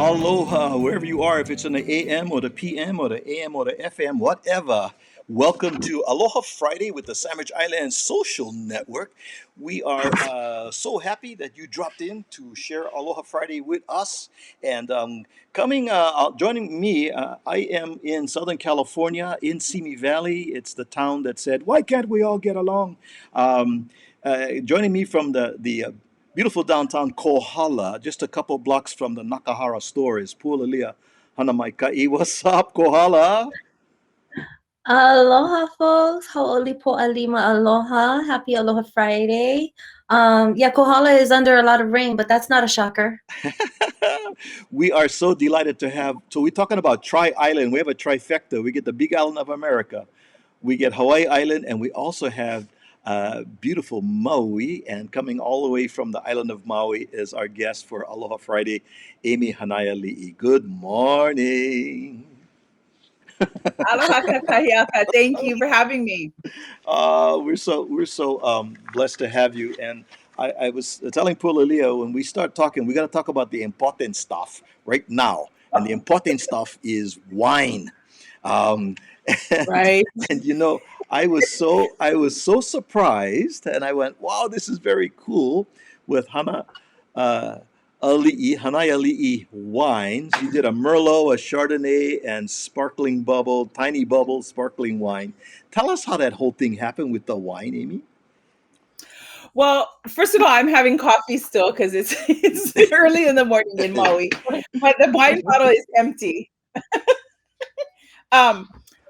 Aloha, wherever you are, if it's in the AM or the PM or the AM or the FM, whatever. Welcome to Aloha Friday with the Sandwich Island Social Network. We are so happy that you dropped in to share Aloha Friday with us. And joining me, I am in Southern California, in Simi Valley. It's the town that said, "Why can't we all get along?" Joining me from the beautiful downtown Kohala, just a couple blocks from the Nakahara store, is Pualilia, Hanamaika'i. What's up, Kohala? Aloha, folks. Hau'oli po'alima aloha. Happy Aloha Friday. Yeah, Kohala is under a lot of rain, but that's not a shocker. We are so delighted to have. So we're talking about Tri-Island. We have a trifecta. We get the Big Island of America, we get Hawaii Island, and we also have beautiful Maui. And coming all the way from the island of Maui is our guest for Aloha Friday, Amy Hanaiali'i. Good morning. Aloha kakahiaka. Thank you for having me. We're so blessed to have you. And I was telling Pualilia, when we start talking, we got to talk about the important stuff right now. And the important stuff is wine. Um, and, Right. and I was so surprised, and I went, "Wow, this is very cool." With Hanaiali'i wines, you did a Merlot, a Chardonnay, and sparkling bubble, tiny bubble, sparkling wine. Tell us how that whole thing happened with the wine, Amy. Well, first of all, I'm having coffee still because it's early in the morning in Maui, but the wine bottle is empty.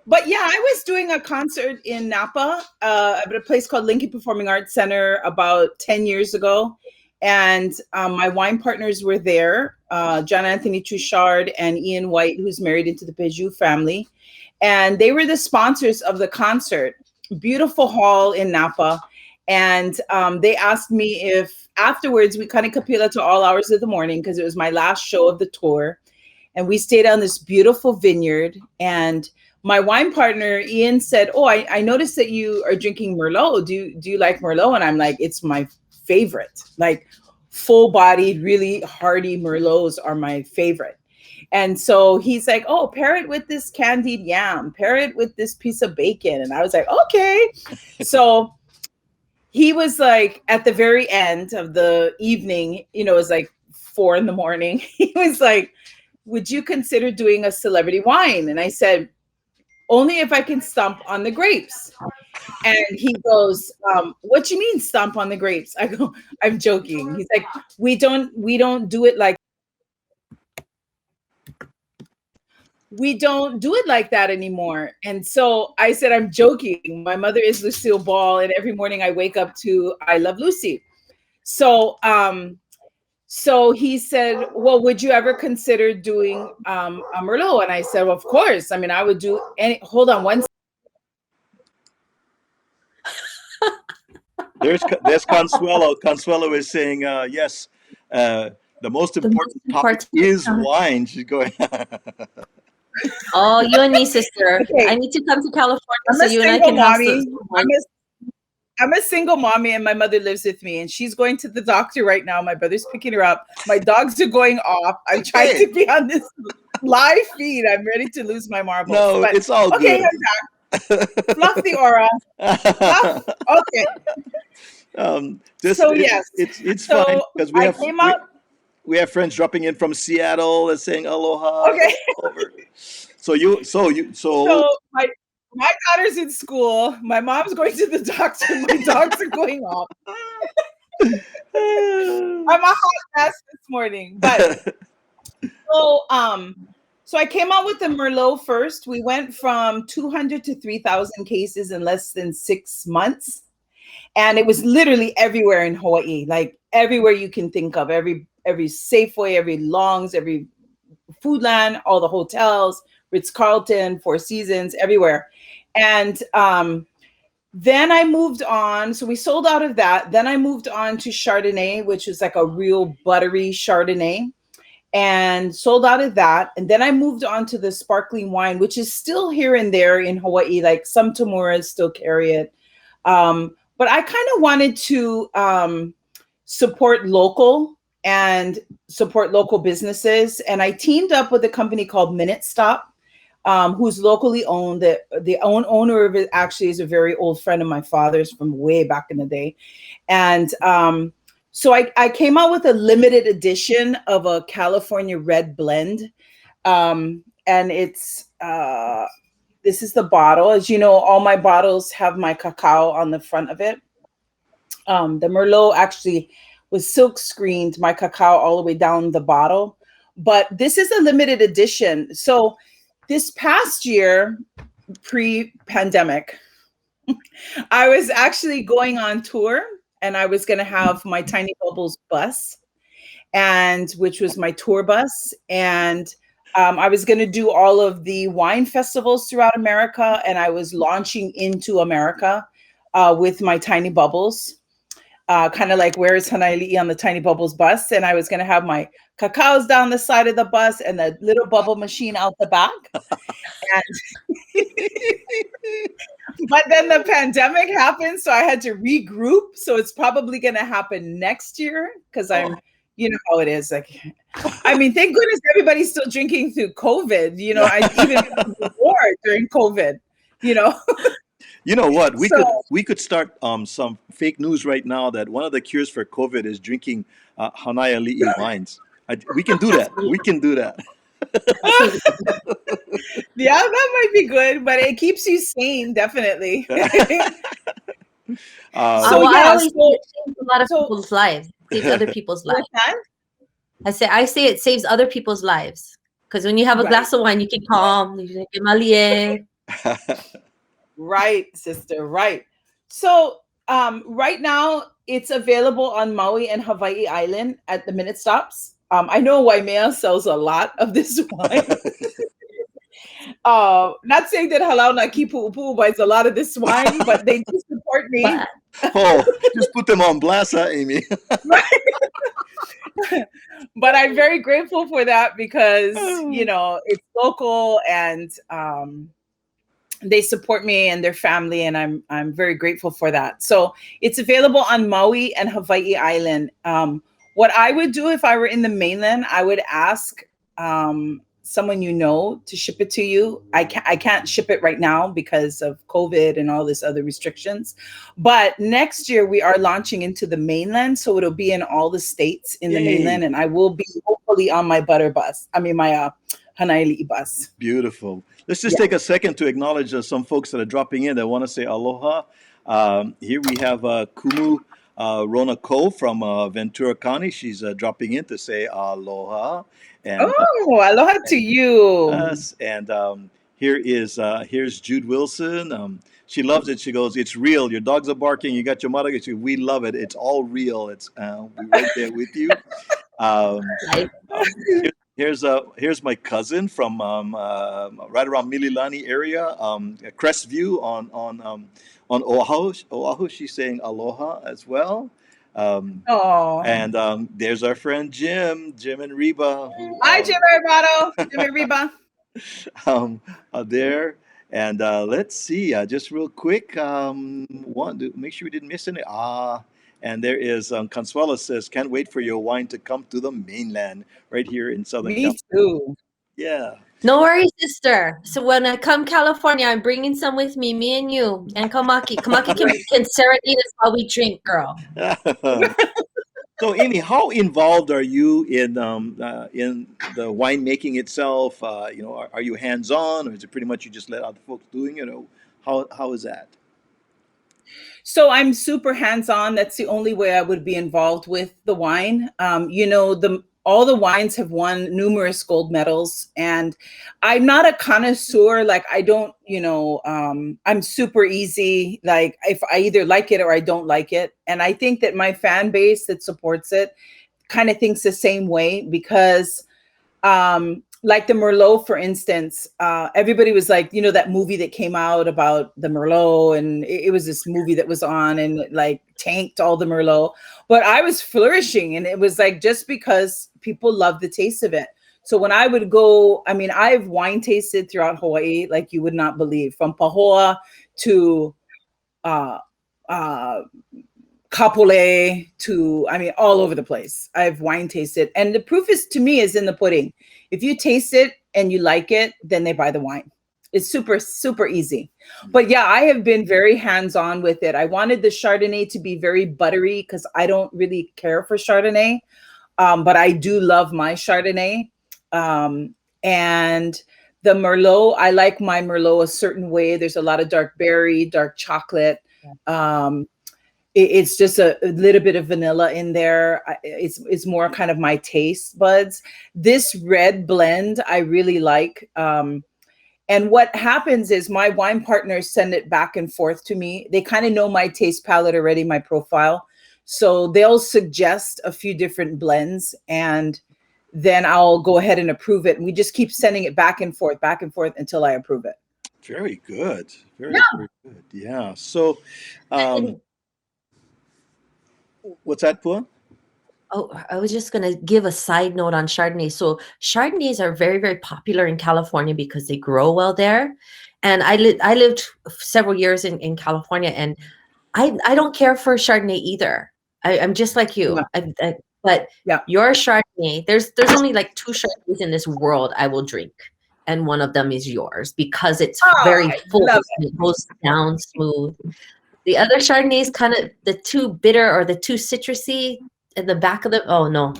But yeah, I was doing a concert in Napa at a place called Lincoln Performing Arts Center about 10 years ago. And my wine partners were there, John Anthony Trouchard and Ian White, who's married into the Peugeot family. And they were the sponsors of the concert. Beautiful hall in Napa. And they asked me if afterwards we kind of kapila to all hours of the morning because it was my last show of the tour. And we stayed on this beautiful vineyard. And my wine partner, Ian, said, "Oh, I noticed that you are drinking Merlot. Do you like Merlot?" And I'm like, "It's my favorite. Like full-bodied, really hearty Merlots are my favorite." And so he's like, "Oh, pair it with this candied yam. Pair it with this piece of bacon." And I was like, "Okay." So he was like, at the very end of the evening, it was like 4 a.m. He was like, "Would you consider doing a celebrity wine?" And I said, "Only if I can stomp on the grapes." And he goes, "What you mean stomp on the grapes?" I go, "I'm joking." He's like, we don't do it like that anymore." And so I said, "I'm joking. My mother is Lucille Ball, and every morning I wake up to I Love Lucy." So he said, "Well, would you ever consider doing a Merlot?" And I said, "Well, of course. I mean, I would do any." Hold on one. There's Consuelo. Consuelo is saying, yes, the most important topic is wine. She's going. Oh, you and me, sister. Okay. I need to come to California I'm so a you and I single can have mommy. some. I'm a single mommy, and my mother lives with me, and she's going to the doctor right now. My brother's picking her up. My dogs are going off. I'm trying to be on this live feed. I'm ready to lose my marbles. No, but it's all okay, good. I'm back. Fluff the aura. Fluff. Okay. It's fine because we have friends dropping in from Seattle and saying aloha. Okay. So my daughter's in school. My mom's going to the doctor. My dogs are going off. I'm a hot mess this morning. But so I came out with the Merlot first. We went from 200 to 3,000 cases in less than 6 months. And it was literally everywhere in Hawaii, like everywhere you can think of, every Safeway, every Longs, every Foodland, all the hotels, Ritz-Carlton, Four Seasons, everywhere. And then I moved on. So we sold out of that. Then I moved on to Chardonnay, which is like a real buttery Chardonnay, and sold out of that. And then I moved on to the sparkling wine, which is still here and there in Hawaii. Like some Tamuras still carry it. But I kind of wanted to support local and support local businesses. And I teamed up with a company called Minute Stop, who's locally owned. The owner of it actually is a very old friend of my father's from way back in the day. And so I came out with a limited edition of a California red blend. And it's, this is the bottle. As you know, all my bottles have my cacao on the front of it. The Merlot actually was silk screened, my cacao all the way down the bottle. But this is a limited edition. So this past year, pre-pandemic, I was actually going on tour, and I was going to have my Tiny Bubbles bus, and which was my tour bus. And I was going to do all of the wine festivals throughout America, and I was launching into America with my Tiny Bubbles, kind of like Where's Hanaiali'i on the Tiny Bubbles bus. And I was going to have my cacaos down the side of the bus and the little bubble machine out the back. But then the pandemic happened, so I had to regroup. So it's probably going to happen next year, because you know how it is. Like, I mean, thank goodness everybody's still drinking through COVID. You know, I even before during COVID. You know. You know what? We could start some fake news right now that one of the cures for COVID is drinking Hanaiali'i wines. We can do that. We can do that. Yeah, that might be good, but it keeps you sane, definitely. I always say it saves a lot of people's lives. It saves other people's lives. I say it saves other people's lives, because when you have a glass of wine, you can calm. You can malie. Right, sister. Right. So right now it's available on Maui and Hawaii Island at the Minute Stops. I know Waimea sells a lot of this wine. Not saying that Halau na Kipu'upu buys a lot of this wine, but they do support me. Just put them on blast, huh, Amy? But I'm very grateful for that, because you know, it's local, and they support me and their family, and I'm very grateful for that. So it's available on Maui and Hawaii Island. What I would do if I were in the mainland, I would ask someone you know to ship it to you. I can't ship it right now because of COVID and all this other restrictions. But next year we are launching into the mainland, so it'll be in all the states in the mainland, and I will be hopefully on my butter bus. I mean my Hanaiali'i bus. Beautiful. Let's just take a second to acknowledge some folks that are dropping in that want to say aloha. Here we have Kumu Rona Ko from Ventura County. She's dropping in to say aloha. And, aloha to you. Yes. And here's Jude Wilson. She loves it. She goes, "It's real. Your dogs are barking. You got your mother. We love it. It's all real. It's we're right there with you." Here's my cousin from right around Mililani area, Crestview on Oahu. She's saying aloha as well. And there's our friend Jim and Reba. Hi, Jim Arbato. Jim and Reba. There. And let's see, just real quick, want to make sure we didn't miss any. And there is Consuela says, "Can't wait for your wine to come to the mainland right here in Southern California." Me too. Yeah. No worries, sister. So when I come California, I'm bringing some with me and you and Kamaki. Kamaki can serenade us while we drink, girl. So, Amy, how involved are you in the winemaking itself? Are you hands-on, or is it pretty much you just let other folks doing it? Or how is that? So I'm super hands-on. That's the only way I would be involved with the wine. All the wines have won numerous gold medals, and I'm not a connoisseur. Like I don't, I'm super easy. Like if I either like it or I don't like it. And I think that my fan base that supports it kind of thinks the same way, because like the Merlot, for instance, everybody was like, that movie that came out about the Merlot, and it was this movie that was on and it like tanked all the Merlot. But I was flourishing, and it was like just because people love the taste of it. So when I would go, I mean, I've wine tasted throughout Hawaii like you would not believe, from Pahoa to Kamaka Kapolei to, I mean, all over the place. I've wine tasted. And the proof is, to me, is in the pudding. If you taste it and you like it, then they buy the wine. It's super, super easy. But yeah, I have been very hands-on with it. I wanted the Chardonnay to be very buttery because I don't really care for Chardonnay. But I do love my Chardonnay. And the Merlot, I like my Merlot a certain way. There's a lot of dark berry, dark chocolate. It's just a little bit of vanilla in there. It's more kind of my taste buds. This red blend I really like. And what happens is my wine partners send it back and forth to me. They kind of know my taste palette already, my profile. So they'll suggest a few different blends, and then I'll go ahead and approve it. And we just keep sending it back and forth until I approve it. Very good. Very good. Yeah. So, what's that, Pua? Oh, I was just going to give a side note on Chardonnay. So Chardonnays are very, very popular in California because they grow well there. And I lived several years in California, and I don't care for Chardonnay either. I'm just like you. But your Chardonnay, there's only like 2 Chardonnays in this world I will drink. And one of them is yours because it's very full. It goes down smooth. The other Chardonnays, kind of the too bitter or the too citrusy in the back of the, oh no.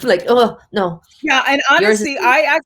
Like, oh no. Yeah, and honestly, I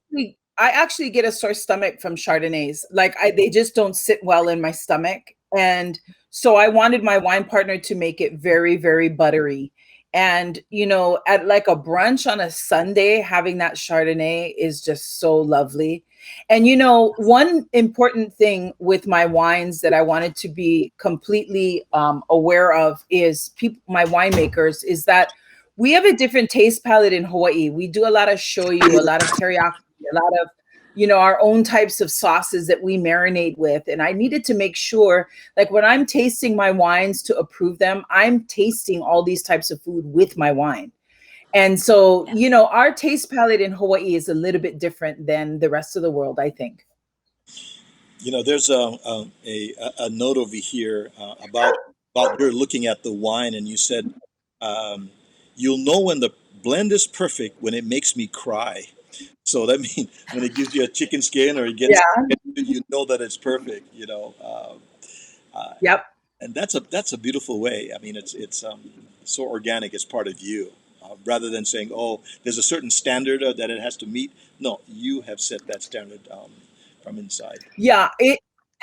actually get a sore stomach from Chardonnays. Like they just don't sit well in my stomach. And so I wanted my wine partner to make it very, very buttery. And, you know, at like a brunch on a Sunday, having that Chardonnay is just so lovely. And, you know, one important thing with my wines that I wanted to be completely aware of is my winemakers, is that we have a different taste palette in Hawaii. We do a lot of shoyu, a lot of teriyaki, a lot of, you know, our own types of sauces that we marinate with. And I needed to make sure, like when I'm tasting my wines to approve them, I'm tasting all these types of food with my wine. And so, you know, our taste palette in Hawaii is a little bit different than the rest of the world, I think. You know, there's a note over here about you're looking at the wine, and you said, you'll know when the blend is perfect when it makes me cry. So that means when it gives you a chicken skin or it gets, you know that it's perfect, you know. Yep. And that's a beautiful way. I mean, it's so organic. It's part of you, rather than saying, oh, there's a certain standard that it has to meet. No, you have set that standard from inside. Yeah.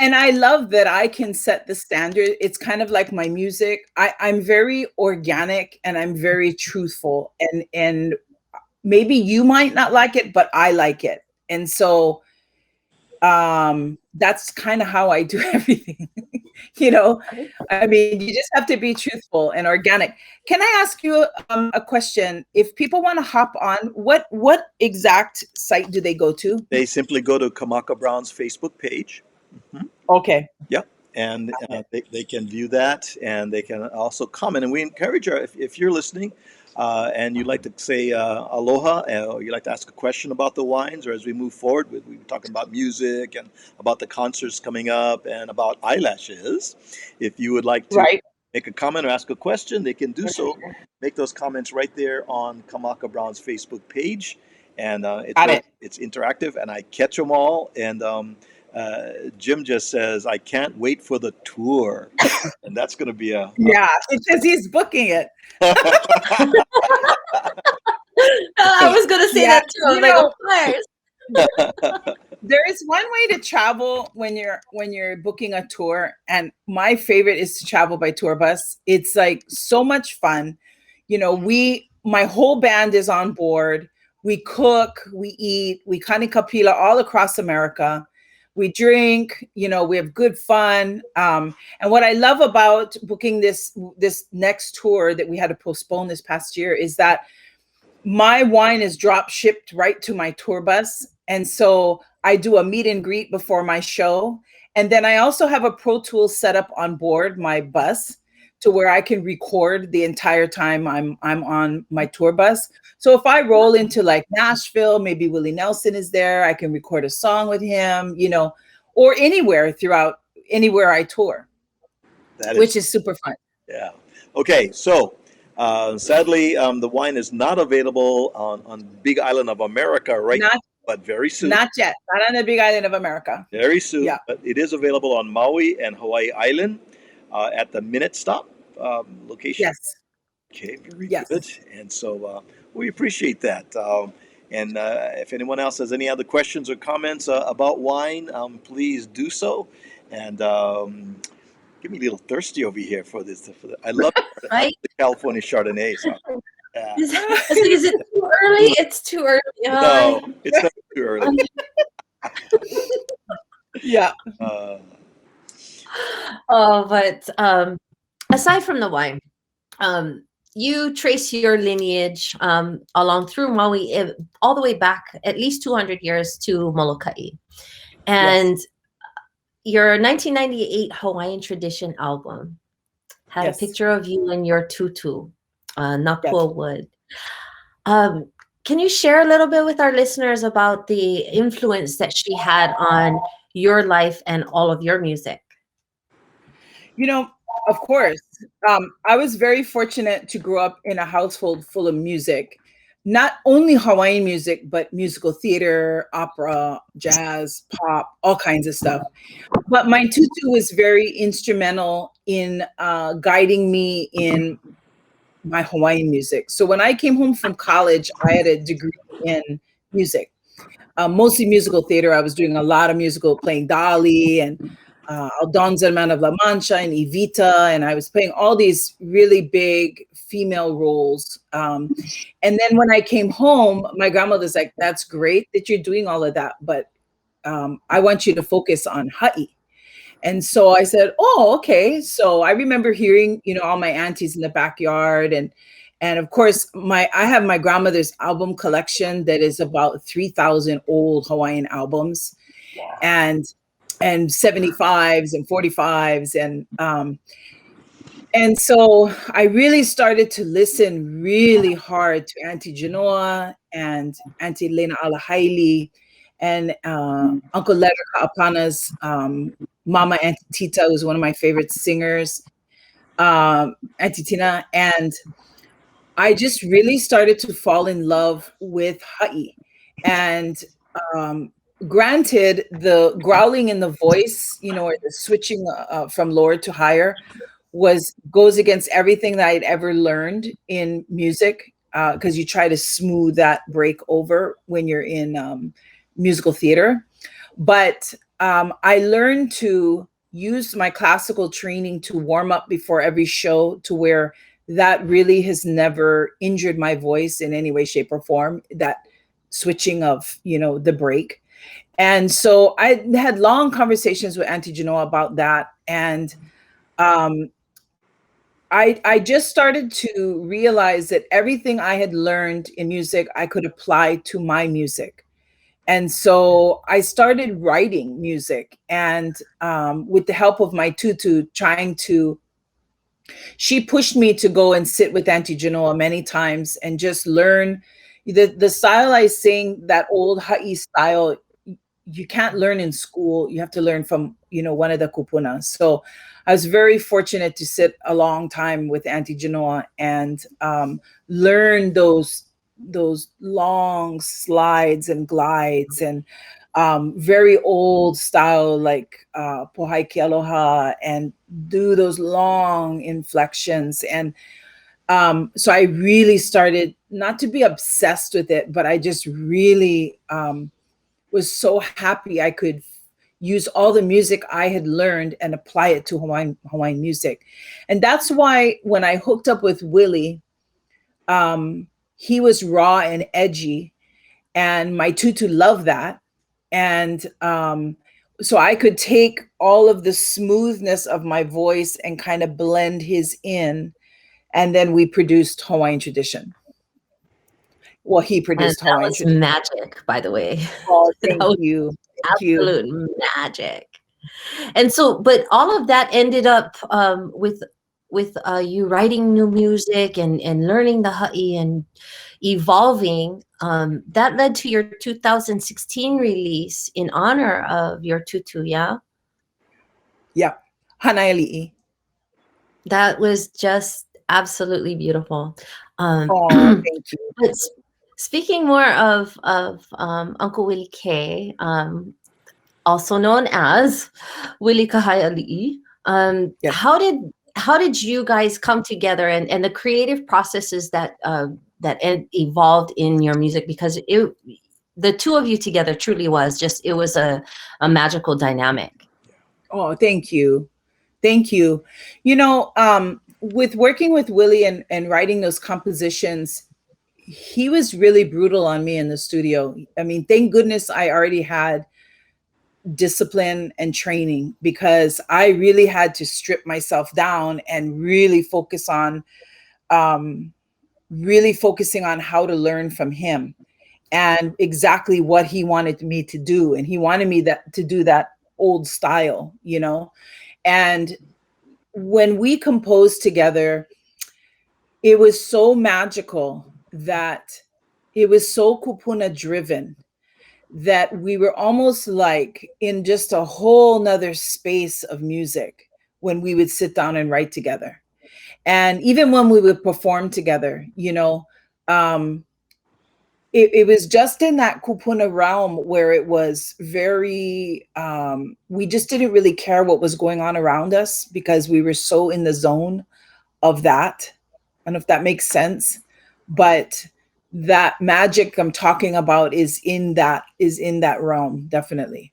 And I love that I can set the standard. It's kind of like my music. I'm very organic and I'm very truthful, and maybe you might not like it, but I like it. And so that's kind of how I do everything. You know, I mean, you just have to be truthful and organic. Can I ask you a question? If people want to hop on, what exact site do they go to? They simply go to Kamaka Brown's Facebook page. Mm-hmm. Okay. Yep. And they can view that, and they can also comment. And we encourage you, if you're listening, and you'd like to say aloha, or you'd like to ask a question about the wines, or as we move forward, we were talking about music and about the concerts coming up and about eyelashes. If you would like to make a comment or ask a question, they can do so. Make those comments right there on Kamaka Brown's Facebook page. And it's interactive, and I catch them all. And Jim just says, I can't wait for the tour. And that's going to be because he's booking it. I was going to say that too. I was like, of course. There is one way to travel when you're booking a tour, and my favorite is to travel by tour bus. It's like so much fun. You know, my whole band is on board. We cook, we eat, we kanikapila all across America. We drink, you know, we have good fun. And what I love about booking this next tour that we had to postpone this past year is that my wine is drop shipped right to my tour bus. And so I do a meet and greet before my show. And then I also have a Pro Tools set up on board my bus to where I can record the entire time I'm on my tour bus. So if I roll into like Nashville, maybe Willie Nelson is there, I can record a song with him, you know, or anywhere I tour, which is super fun. Yeah. Okay, so sadly, the wine is not available on Big Island of America right now, Not but very soon. not yet. Not on the Big Island of America. Very soon, Yeah. but it is available on Maui and Hawaii Island at the Minute Stop location. Yes. Okay, very Yes. good. And so we appreciate that. And if anyone else has any other questions or comments about wine, please do so. And get me a little thirsty over here for this. I love Right? the California Chardonnay. So, yeah. Is it too early? It's too early. No, it's not too early. Yeah. But aside from the wine, you trace your lineage along through Maui all the way back at least 200 years to Molokai. And your 1998 Hawaiian Tradition album had a picture of you in your tutu, napua wood. Can you share a little bit with our listeners about the influence that she had on your life and all of your music? You know, of course, I was very fortunate to grow up in a household full of music, not only Hawaiian music, but musical theater, opera, jazz, pop, all kinds of stuff. But my tutu was very instrumental in guiding me in my Hawaiian music. So when I came home from college, I had a degree in music, mostly musical theater. I was doing a lot of musical, playing Dali and Aldonza Man of La Mancha and Evita, and I was playing all these really big female roles. And then when I came home, my grandmother's like, "That's great that you're doing all of that, but I want you to focus on ha'i." And so I said, "Oh, okay." So I remember hearing, all my aunties in the backyard, and of course, I have my grandmother's album collection that is about 3,000 old Hawaiian albums, and 75s and 45s, and so I really started to listen really hard to Auntie Genoa and Auntie Lena Alahaili and Uncle Leonard Kaapana's Mama Auntie Tita was one of my favorite singers, Auntie Tina, and I just really started to fall in love with ha'i. And granted, the growling in the voice, or the switching from lower to higher goes against everything that I'd ever learned in music, because you try to smooth that break over when you're in musical theater. But I learned to use my classical training to warm up before every show, to where that really has never injured my voice in any way, shape, or form, that switching of, the break. And so I had long conversations with Auntie Genoa about that. And I just started to realize that everything I had learned in music, I could apply to my music. And so I started writing music, and with the help of my tutu, she pushed me to go and sit with Auntie Genoa many times and just learn the style I sing, that old ha'i style. You can't learn in school. You have to learn from, one of the kupunas. So I was very fortunate to sit a long time with Auntie Genoa and learn those long slides and glides and very old style, like pohaiki aloha, and do those long inflections. And so I really started not to be obsessed with it, but I just really was so happy I could use all the music I had learned and apply it to Hawaiian music. And that's why when I hooked up with Willie, he was raw and edgy, and my tutu loved that. And so I could take all of the smoothness of my voice and kind of blend his in, and then we produced Hawaiian Tradition. Well, he produced Hawaiian Tradition. Magic, by the way. Oh, thank you. Absolute magic. And so, but all of that ended up with you writing new music and learning the ha'i and evolving. That led to your 2016 release in honor of your tutu, yeah? Yeah, Hanaiali'i. That was just Absolutely beautiful. Oh, thank you. But speaking more of Uncle Willie K, also known as Willie Kahaiali'i, Yes. how did you guys come together, and the creative processes that evolved in your music? Because the two of you together truly was just, it was a magical dynamic. Oh, thank you. Thank you. You know, with working with Willie and writing those compositions, he was really brutal on me in the studio. I mean, thank goodness I already had discipline and training, because I really had to strip myself down and really focusing on how to learn from him and exactly what he wanted me to do. And he wanted me to do that old style, you know. And when we composed together, it was so magical that it was so kupuna driven that we were almost like in just a whole nother space of music when we would sit down and write together. And even when we would perform together, you know, it was just in that kupuna realm where it was very, we just didn't really care what was going on around us because we were so in the zone of that. I don't know if that makes sense, but that magic I'm talking about is in that realm, definitely.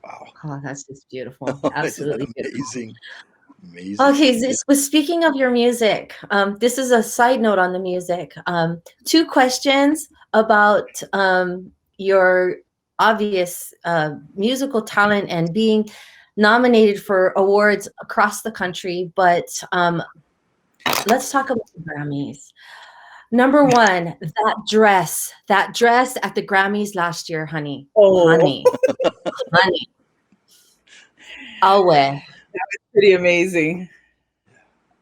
Wow. Oh, that's just beautiful. Absolutely beautiful. Amazing. Amazing. Okay, speaking of your music, this is a side note on the music. Two questions about your obvious musical talent and being nominated for awards across the country, but let's talk about the Grammys. Number one, that dress at the Grammys last year, honey. Oh, Honey. I'll wear. pretty amazing.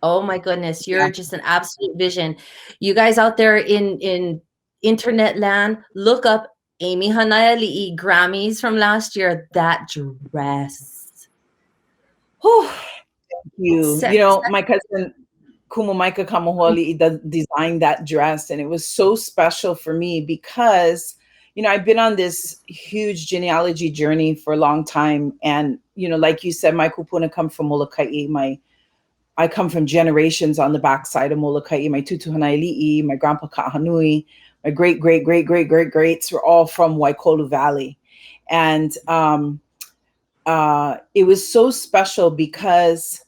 Oh my goodness, you're just an absolute vision. You guys out there in internet land, look up Amy Hanaiali'i Grammys from last year. That dress. Whew. You know, my cousin Kumu Kamoholi designed that dress, and it was so special for me because, you know, I've been on this huge genealogy journey for a long time, and you know, like you said, my kupuna come from Molokai. I come from generations on the backside of Molokai. My tutu Hanaiali'i, my grandpa Ka'ahanui, my great great great great great greats were all from Waikolu Valley, and it was so special because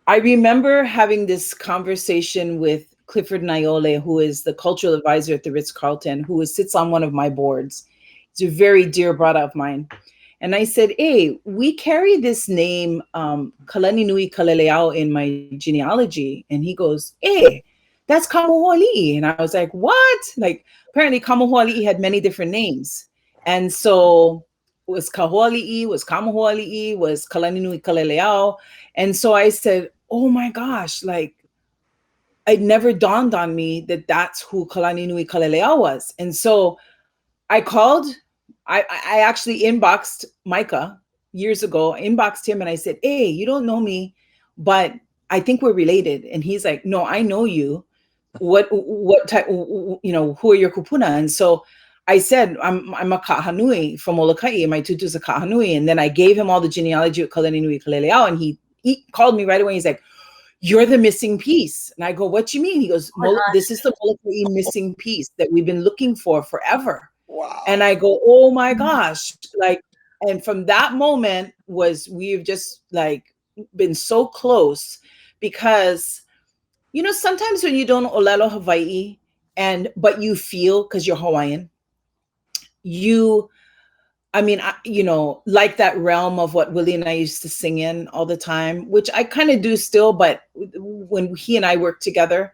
I remember having this conversation with Clifford Naiole, who is the cultural advisor at the Ritz-Carlton, who sits on one of my boards. He's a very dear brother of mine. And I said, hey, we carry this name, Kalani Nui Kaleleao, in my genealogy. And he goes, hey, that's Kamoholi'i. And I was like, what? Like, apparently Kamoholi'i had many different names. And so was Kaholi'i, was Kamoholi'i, was Kalani Nui Kaleleao. And so I said, oh my gosh, like, it never dawned on me that that's who Kalani Nui Kaleleao was. And so I called, I actually inboxed Micah years ago, inboxed him, and I said, hey, you don't know me, but I think we're related. And he's like, no, I know you. What type, you know, who are your kupuna? And so I said, I'm a Ka'ahanui from Molokai. My tutu's a Ka'ahanui. And then I gave him all the genealogy of Kalani Nui Kaleleao, and he called me right away. He's like, you're the missing piece. And I go, what do you mean? He goes, this is the Molokai missing piece that we've been looking for forever. Wow. And I go, oh my gosh. Like, and from that moment we've just like been so close because, you know, sometimes when you don't olelo Hawaii but you feel, because you're Hawaiian, you know, like that realm of what Willie and I used to sing in all the time, which I kind of do still, but when he and I work together,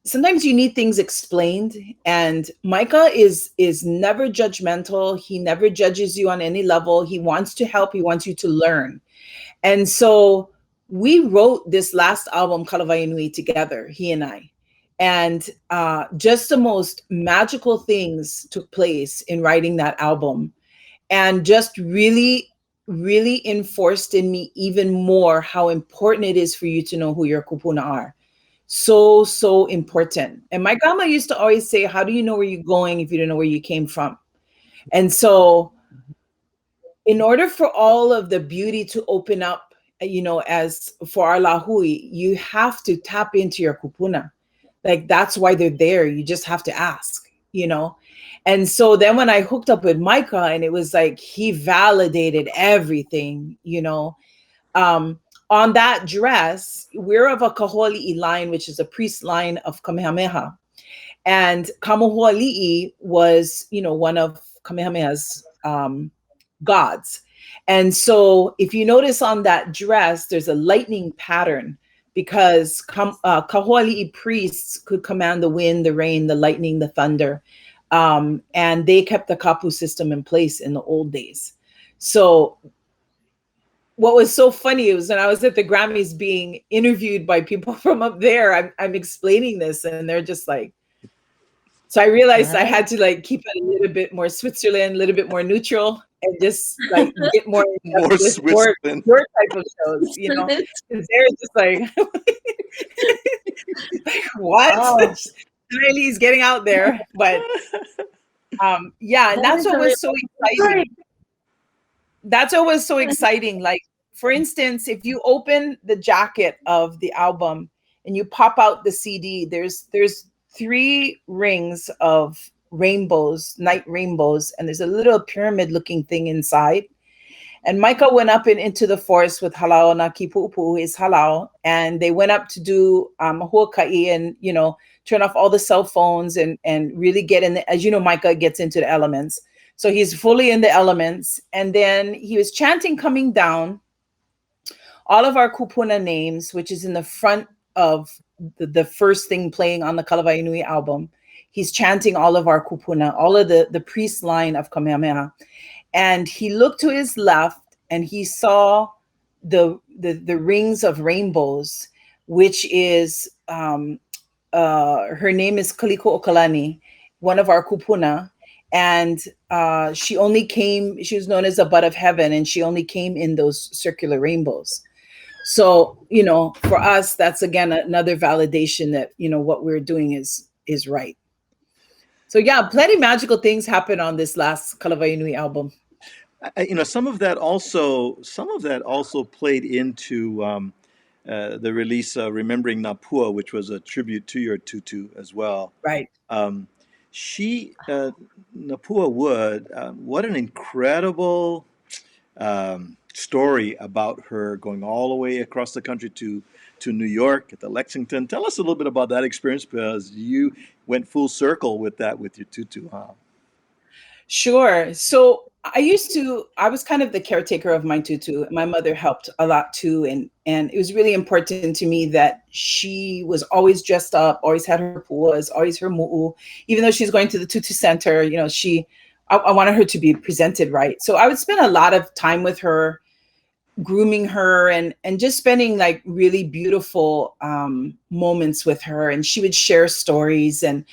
sometimes you need things explained. And Micah is never judgmental. He never judges you on any level. He wants to help. He wants you to learn. And so we wrote this last album, Kalawai Nui, together, he and I. And just the most magical things took place in writing that album. And just really, really enforced in me even more how important it is for you to know who your kupuna are. So, so important. And my grandma used to always say, how do you know where you're going if you don't know where you came from? And so in order for all of the beauty to open up, as for our lahui, you have to tap into your kupuna. Like, that's why they're there. You just have to ask, And so then when I hooked up with Micah, and it was like, he validated everything, on that dress, we're of a Kaholi'i line, which is a priest line of Kamehameha. And Kamohuali'i was, one of Kamehameha's gods. And so if you notice on that dress, there's a lightning pattern because Kahoali'i priests could command the wind, the rain, the lightning, the thunder. And they kept the kapu system in place in the old days. So what was so funny was when I was at the Grammys being interviewed by people from up there, I'm explaining this and they're just like, so I realized I had to like keep it a little bit more Switzerland, a little bit more neutral, and just like get more more Switzerland, your type of shows, because they're just like, what? Oh. Really, he's getting out there, but yeah, and that's what was so exciting. That's what was so exciting. Like, for instance, if you open the jacket of the album and you pop out the CD, there's 3 rings of rainbows, night rainbows, and there's a little pyramid looking thing inside. And Micah went up into the forest with Halau na Kipu'upu, his Halau, and they went up to do Huaka'i and, turn off all the cell phones and really get in as Micah gets into the elements. So he's fully in the elements. And then he was chanting coming down all of our kupuna names, which is in the front of the first thing playing on the Kalawai Nui album. He's chanting all of our kupuna, all of the priest line of Kamehameha. And he looked to his left and he saw the rings of rainbows, which is, her name is Kaliko Okalani, one of our kupuna. And she was known as the bud of heaven, and she only came in those circular rainbows. So, for us, that's again another validation that, what we're doing is right. So yeah, plenty magical things happen on this last Kalawai Nui album. Some of that also played into the release Remembering Napua, which was a tribute to your tutu as well. Right. Napua Wood, what an incredible story about her going all the way across the country to New York at the Lexington. Tell us a little bit about that experience, because you went full circle with that with your tutu, huh? Sure. So I was kind of the caretaker of my tutu. My mother helped a lot too. And it was really important to me that she was always dressed up, always had her puas, always her mu'u. Even though she's going to the tutu center, I wanted her to be presented right. So I would spend a lot of time with her, grooming her and just spending like really beautiful moments with her. And she would share stories and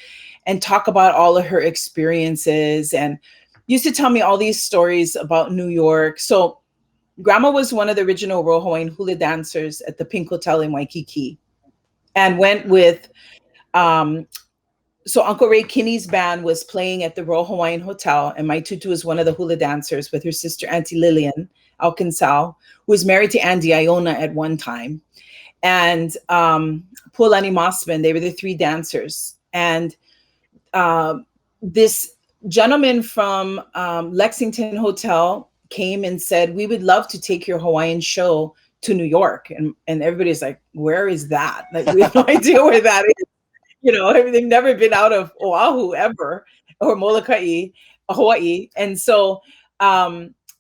talk about all of her experiences and used to tell me all these stories about New York. So Grandma was one of the original Royal Hawaiian hula dancers at the Pink Hotel in Waikiki, and went with, so Uncle Ray Kinney's band was playing at the Royal Hawaiian Hotel, and my tutu was one of the hula dancers with her sister Auntie Lillian Alkinsau, who was married to Andy Iona at one time, and Pualani Mossman. They were the 3 dancers. And this gentleman from Lexington Hotel came and said, we would love to take your Hawaiian show to New York. And everybody's like, where is that? Like, we have no idea where that is. They've never been out of Oahu ever, or Molokai, Hawaii. And so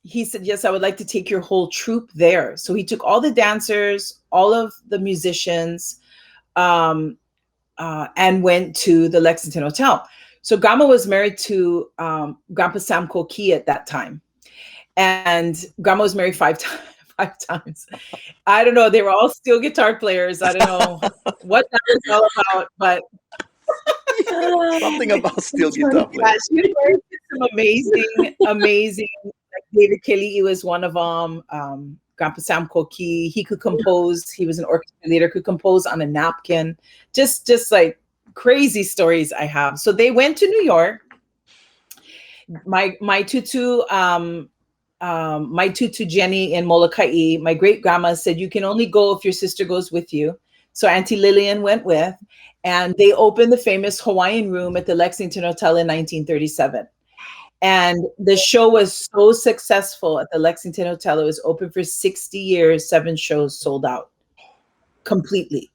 he said, yes, I would like to take your whole troupe there. So he took all the dancers, all of the musicians, and went to the Lexington Hotel. So Grandma was married to Grandpa Sam Koki at that time. And Grandma was married 5 times. I don't know. They were all steel guitar players. I don't know what that was all about, but something about steel guitar players. She was married to some amazing David Keli'i was one of them. Grandpa Sam Koki, he could compose. He was an orchestra leader, could compose on a napkin. Just like crazy stories I have. So they went to New York. My tutu Jenny in Molokai, my great grandma said, you can only go if your sister goes with you. So Auntie Lillian went with, and they opened the famous Hawaiian Room at the Lexington Hotel in 1937. And the show was so successful at the Lexington Hotel. It was open for 60 years, 7 shows sold out completely.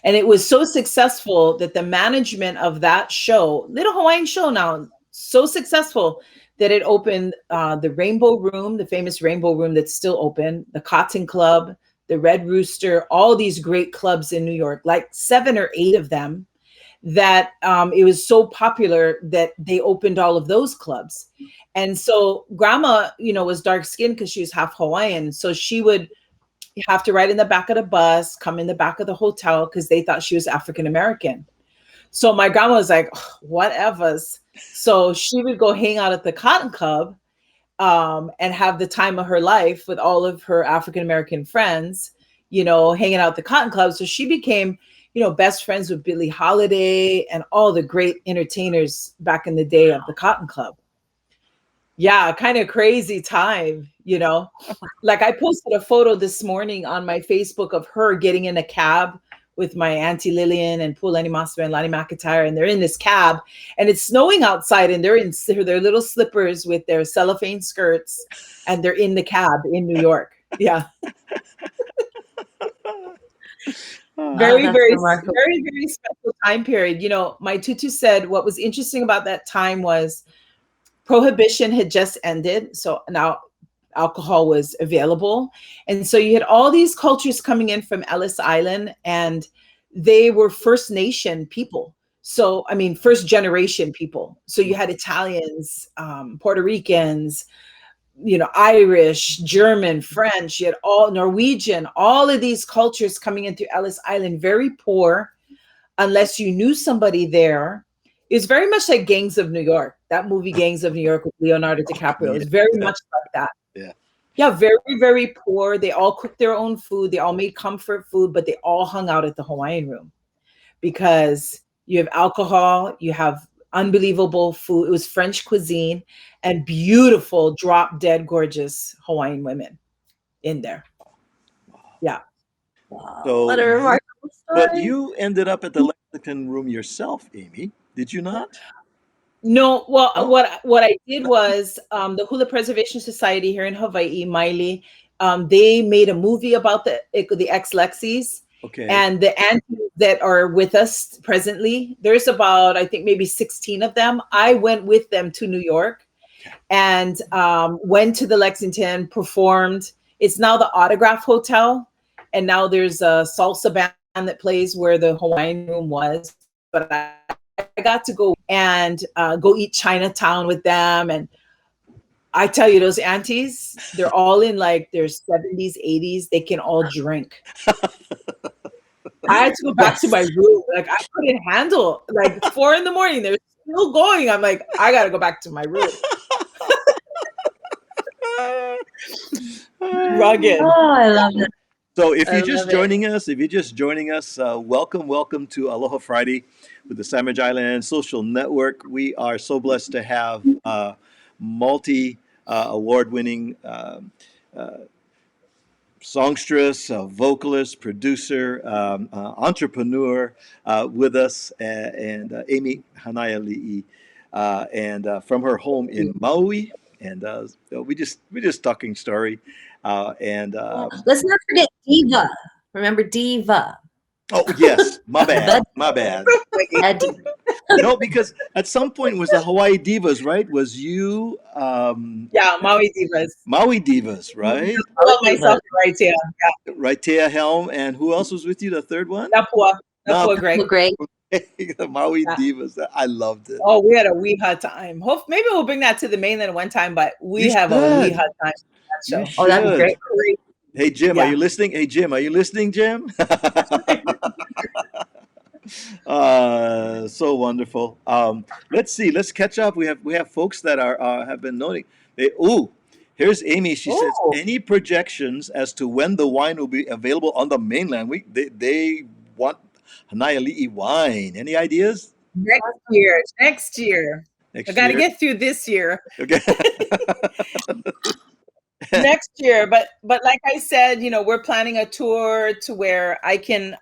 And it was so successful that the management of that show, Little Hawaiian Show now, so successful that it opened the Rainbow Room, the famous Rainbow Room that's still open, the Cotton Club, the Red Rooster, all these great clubs in New York, like 7 or 8 of them, that it was so popular that they opened all of those clubs. And so grandma, was dark skinned because she was half Hawaiian. So she would have to ride in the back of the bus, come in the back of the hotel because they thought she was African American. So my grandma was like, whatevers. So she would go hang out at the Cotton Club and have the time of her life with all of her African American friends, hanging out at the Cotton Club. So she became best friends with Billie Holiday and all the great entertainers back in the day of the Cotton Club. Yeah, kind of crazy time, Like I posted a photo this morning on my Facebook of her getting in a cab with my Auntie Lillian and Pualilia and Lani McIntyre, and they're in this cab, and it's snowing outside, and they're in their little slippers with their cellophane skirts, and they're in the cab in New York. Yeah. Very, very, very, very special time period. My tutu said what was interesting about that time was Prohibition had just ended. So now alcohol was available. And so you had all these cultures coming in from Ellis Island, and they were First Nation people. So, first generation people. So you had Italians, Puerto Ricans, Irish, German, French, you had all Norwegian, all of these cultures coming into Ellis Island, very poor, unless you knew somebody there. It was very much like Gangs of New York, that movie Gangs of New York with Leonardo DiCaprio. It was very much like that. Yeah. Yeah, very, very poor. They all cooked their own food. They all made comfort food, but they all hung out at the Hawaiian Room because you have alcohol, you have unbelievable food. It was French cuisine and beautiful, drop dead gorgeous Hawaiian women in there. Yeah. Wow. So, What a remarkable story. but you ended up at the Lexington Room yourself, Amy. Did you not? No, well, what I did was the Hula Preservation Society here in Hawaii, Maile, they made a movie about the ex-Lexis. Okay. And the aunties that are with us presently, there's about, I think, maybe 16 of them. I went with them to New York and went to the Lexington, performed. It's now the Autograph Hotel. And now there's a salsa band that plays where the Hawaiian Room was. But I got to go and go eat Chinatown with them. And I tell you, those aunties, they're all in like their 70s, 80s. They can all drink. I had to go back to my room. Like I couldn't handle like 4 a.m. They're still going. I'm like, I got to go back to my room. Rugged. Oh, I love it. So if you're just joining us, welcome to Aloha Friday with the Sandwich Island Social Network. We are so blessed to have multi-award-winning songstress, vocalist, producer, entrepreneur with us, and Amy Hanaiali'i, and from her home in Maui. And we just talking story. Let's not forget Diva. Remember Diva? Oh yes, my bad. No, because at some point it was the Hawaii Divas, right? Was you? Yeah, Maui Divas. Maui Divas, right? I love myself, right here. Yeah. Raitea Helm, and who else was with you? The third one? Napua Greg. The Maui Divas. I loved it. Oh, we had a weeha time. Maybe we'll bring that to the mainland one time, but we have a weeha time. Show. Oh, that'd be great. Hey Jim, Yeah. are you listening? Hey Jim, are you listening, Jim? So wonderful. Let's see. Let's catch up. We have folks that are have been noting. Hey Here's Amy. She says, Oh, any projections as to when the wine will be available on the mainland? They want Hanaiali'i wine. Any ideas? next year. Next year. I Next got to year? get through this year. Okay. Next year, but like I said, we're planning a tour to where I can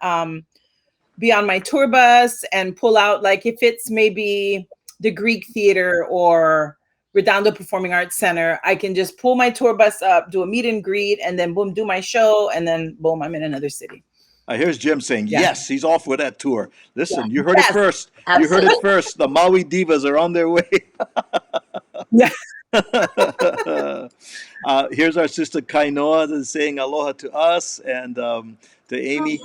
be on my tour bus and pull out, like if it's maybe the Greek Theater or Redondo Performing Arts Center, I can just pull my tour bus up, do a meet and greet, and then boom, do my show, and then boom, I'm in another city. Here's Jim saying, Yeah. yes, he's off with that tour. Listen, you heard Yes. it first. You Absolutely. heard it first. The Maui Divas are on their way. Yeah. Here's our sister Kainoa that's saying aloha to us and to Amy.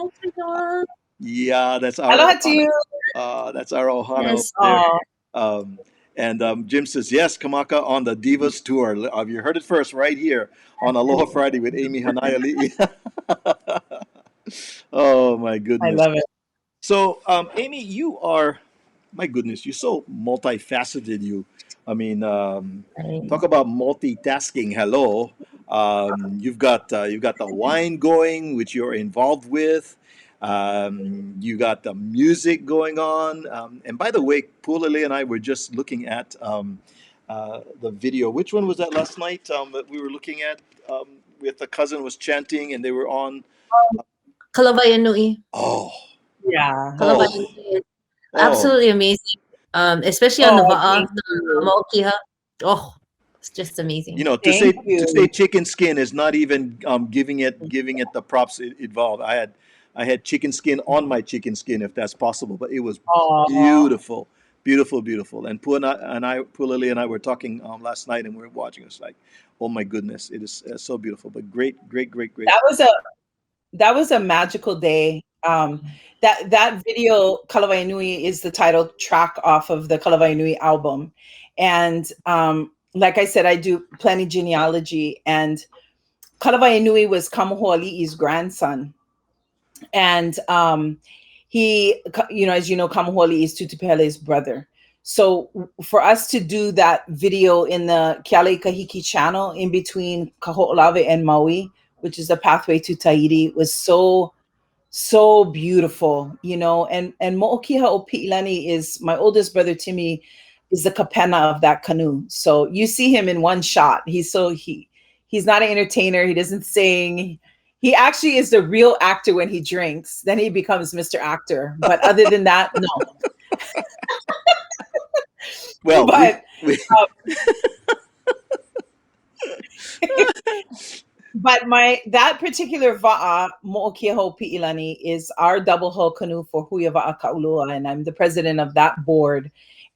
Yeah, that's our Aloha to you. that's our Ohana Yes. up there. And Jim says, yes, Kamaka on the Divas tour. You heard it first right here on Aloha Friday with Amy Hanaiali'i. Oh, my I goodness. love it. So, Amy, you are, my goodness, you're so multifaceted. I mean, talk about multitasking. Hello. You've got the wine going, which you're involved with. You got the music going on. And by the way, Pualilia and I were just looking at the video. Which one was that last night that we were looking at? With the cousin was chanting and they were on. Kalawai Nui. Oh, Yeah. Kalawai oh, Nui is oh. absolutely amazing. Especially on the Oh, va'a, thank the you. mokiha. Oh, it's just amazing. You know, Thank to you. say chicken skin is not even giving it the props it involved. I had chicken skin on my chicken skin, if that's possible, but it was Aw. beautiful, beautiful, beautiful. And Pualilia and I were talking last night, and we were watching. It's like, oh my goodness, it is so beautiful. But great, great, great, great. That was a magical day. That video, Kalawai Nui, is the title track off of the Kalawai Nui album. And like I said, I do plenty genealogy. And Kalawai Nui was Kamahuali'i's grandson. And he, as you know, Kamahuali'i is Tutupele's brother. So for us to do that video in the Kealei Kahiki channel in between Kaho'olawe and Maui, which is the pathway to Tahiti, was so beautiful, and Mo'okiha o Pi'ilani is my oldest brother. Timmy is the kapena of that canoe. So you see him in one shot. He's not an entertainer. He doesn't sing. He actually is the real actor when he drinks. Then he becomes Mr. Actor. But other than that, no. Well, but but that particular va'a, Mo'okiaho Pi'ilani, is our double hull canoe for Huia Va'a Ka'ulua, and I'm the president of that board.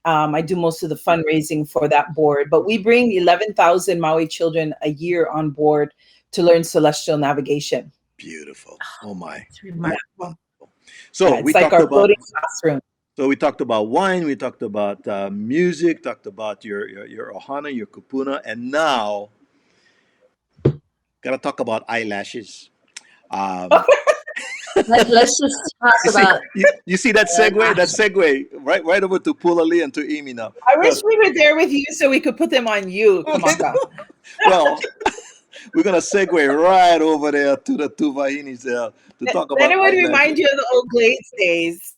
I do most of the fundraising for that board, but we bring 11,000 Maui children a year on board to learn celestial navigation. beautiful. Oh my. It's remarkable. So It's we like talked our about. floating classroom. So we talked about wine, we talked about music, talked about your ohana, your kupuna, and now gotta talk about eyelashes. Let's just talk about. You see that segue? That segue right over to Pualilia and to Amy now. I wish we were there with you so we could put them on you, Kamaka. Well, we're gonna segue right over there to the two vahinis there to talk about. Then it would eyelashes. remind you of the old Glades days.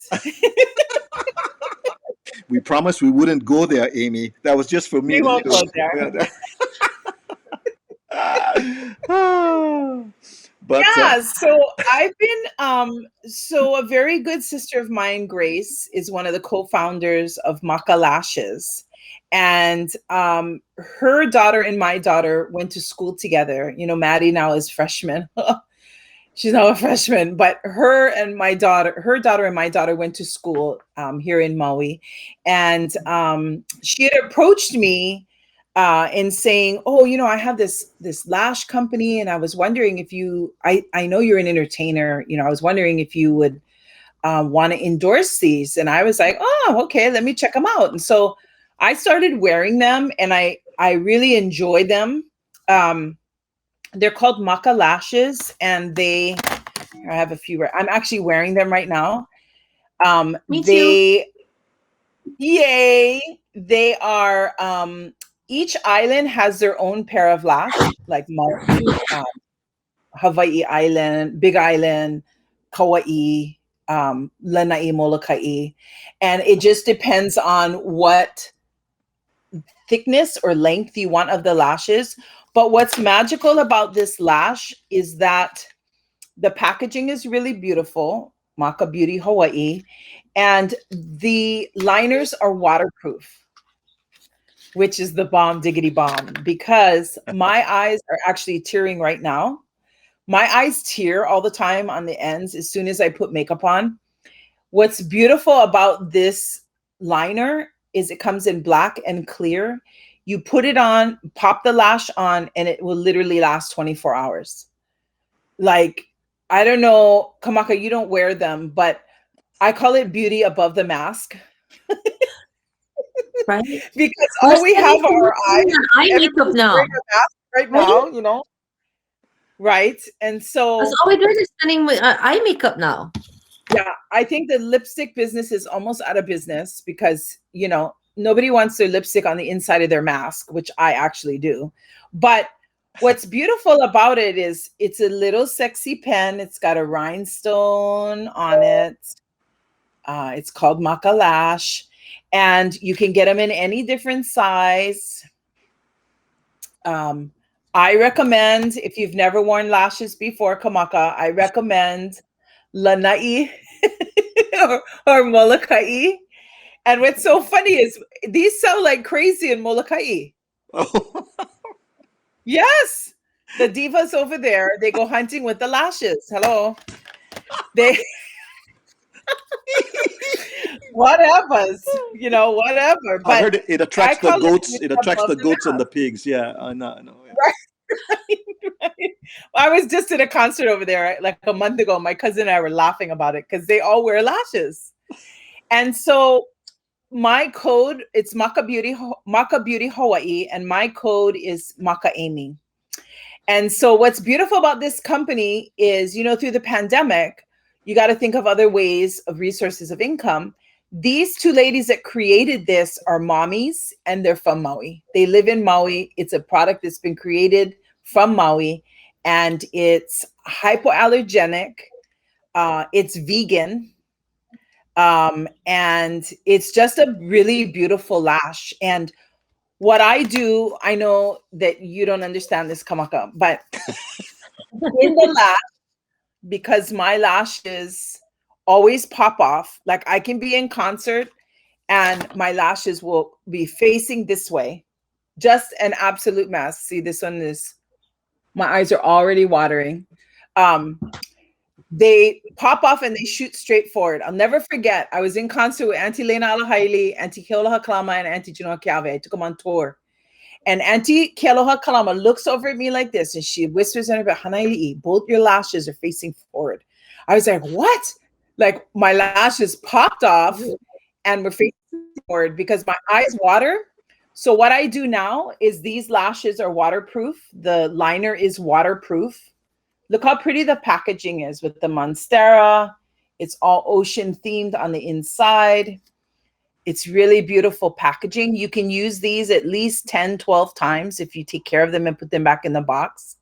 We promised we wouldn't go there, Amy. That was just for me. We won't go there. But Yeah, so I've been so a very good sister of mine, Grace, is one of the co-founders of Maka Lashes. And her daughter and my daughter went to school together. Maddie now is freshman. She's now a freshman, but her daughter and my daughter went to school here in Maui. And she had approached me in saying, oh, I have this lash company, and I was wondering if I know you're an entertainer, I was wondering if you would want to endorse these. And I was like, oh, okay, let me check them out. And so I started wearing them, and I really enjoy them. They're called Maka Lashes, and I have a few. I'm actually wearing them right now. Me too. Yay! They are each island has their own pair of lash, like Maui, Hawaii Island, Big Island, Kauai, Lanai, Molokai. And it just depends on what thickness or length you want of the lashes. But what's magical about this lash is that the packaging is really beautiful, Maka Beauty Hawaii, and the liners are waterproof, which is the bomb diggity bomb, because my eyes are actually tearing right now. My eyes tear all the time on the ends as soon as I put makeup on. What's beautiful about this liner is it comes in black and clear. You put it on, pop the lash on, and it will literally last 24 hours. Like, I don't know, Kamaka, you don't wear them, but I call it beauty above the mask. Right? Because all we have are our eyes. Eye makeup now. Right now, you know? Right? And so that's all we're doing is spending eye makeup now. Yeah, I think the lipstick business is almost out of business because, you know, nobody wants their lipstick on the inside of their mask, which I actually do. But what's beautiful about it is it's a little sexy pen. It's got a rhinestone on it. It's called Maka Lash. And you can get them in any different size. I recommend, if you've never worn lashes before, Kamaka, I recommend Lanai or Molokai. And what's so funny is these sell like crazy in Molokai. Oh. Yes. The divas over there, they go hunting with the lashes. Hello. They whatever, you know, whatever. But I heard it attracts the goats. It attracts the goats and the pigs. Yeah, I know. Yeah. Right. I was just at a concert over there like a month ago. My cousin and I were laughing about it because they all wear lashes. And so my code, it's Maka Beauty Hawaii, and my code is Maka Amy. And so what's beautiful about this company is, you know, through the pandemic, you got to think of other ways of resources of income. These two ladies that created this are mommies, and they're from Maui. They live in Maui. It's a product that's been created from Maui, and it's hypoallergenic. It's vegan. And it's just a really beautiful lash. And what I do, I know that you don't understand this, Kamaka, but in the lash, because my lashes always pop off, like I can be in concert and my lashes will be facing this way, just an absolute mess. See, this one is, my eyes are already watering. They pop off and they shoot straight forward. I'll never forget. I was in concert with Auntie Lena Alahaili, Auntie Kealoha Kalama, and Auntie Junoa Keawe. I took them on tour. And Auntie Kealoha Kalama looks over at me like this, and she whispers in her ear, Hanaiali'i, both your lashes are facing forward. I was like, what? Like my lashes popped off and were facing forward because my eyes water. So what I do now is these lashes are waterproof. The liner is waterproof. Look how pretty the packaging is with the monstera. It's all ocean themed on the inside. It's really beautiful packaging. You can use these at least 10, 12 times if you take care of them and put them back in the box.